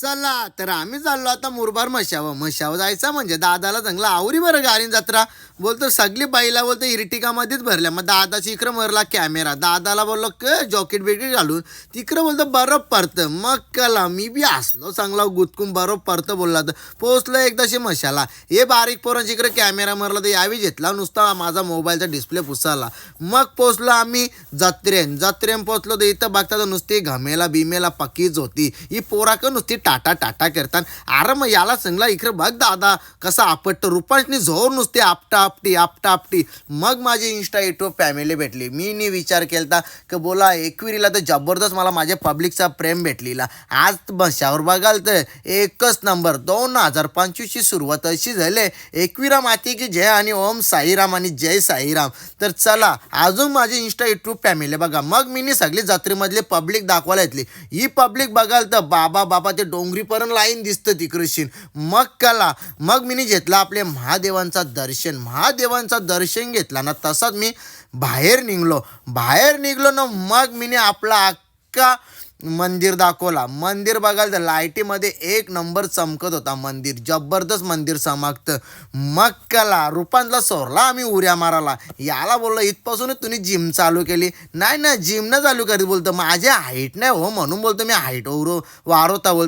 चला तर आम्ही चाललो आता मुरबाड म्हशावं जायचं म्हणजे दादाला चांगला आवरी बरं गाडी जत्रा. बोलतो सगळी बाईला बोलतो इर्टिकामध्येच भरल्या. मग दादाची इकडं मरला कॅमेरा. दादाला बोललो जॉकेट बिकेट घालून तिकडं बोलतो बरफ पडतं. मग कला मी बी असलो चांगला गुतकून बरफ पडतं बोलला. तर पोचलं एकदाशी मशाला. हे बारीक पोरांची इकडे कॅमेरा मरला तर यावी घेतला नुसता माझा मोबाईलचा डिस्प्ले पुसाला. मग पोचलो आम्ही जत्रेन पोचलो तर इथं बघता तर नुसती घमेला बिमेला पक्कीच होती. ही पोराक नुसती टाटा टाटा करतात. अरे मग याला सांगला इकडे बघ दादा कसा आपटत रुपांशनी झोर नुसते आपटा आपटी. मग माझी इंस्टा युट्यूब फॅमिली भेटली. मी नी विचार केलता की बोला एकविरीला तर जबरदस्त मला माझ्या पब्लिकचा प्रेम भेटलेला. आज बशावर बघाल तर एकच नंबर 2025 ची सुरुवात अशी झाली. एकविरा माती की जय आणि ओम साईराम आणि जय साईराम. तर चला अजून माझी इंस्टा युट्यूब फॅमिली बघा. मग मी सगळी जत्रेमधली पब्लिक दाखवायला येतली. ही पब्लिक बघाल तर बाबा ते डोंगरीपर्यंत लाईन दिसतं तिकडशीन. मग मी घेतला आपले महादेवांचा दर्शन घेतला ना. तसाच मी बाहेर निघलो ना. मग मी आपला अख्खा मंदिर दाखवला. मंदिर बघायला तर लाईटीमध्ये एक नंबर चमकत होता मंदिर. जबरदस्त मंदिर चमकतं. मग रुपांतला सोरला आम्ही उड्या मारायला. याला बोललो इथपासूनच तुम्ही जिम चालू केली. नाही ना जिम न चालू करीत बोलतो माझ्या हाईट नाही हो म्हणून बोलतो मी हाईट वाढवता बोलतो.